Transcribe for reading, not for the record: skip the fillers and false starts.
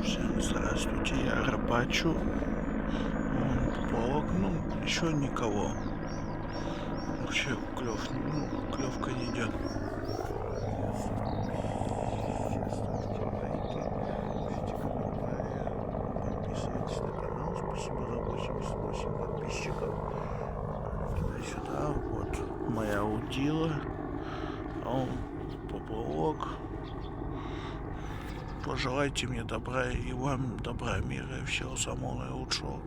Всем здравствуйте, я рыбачу. Вон поплавок, еще никого. Вообще клевка не идет. Подписывайтесь на канал, спасибо за 88 подписчиков. Туда-сюда, вот моя удила, а он поплавок. Пожелайте мне добра и вам добра, мира и всего самого наилучшего.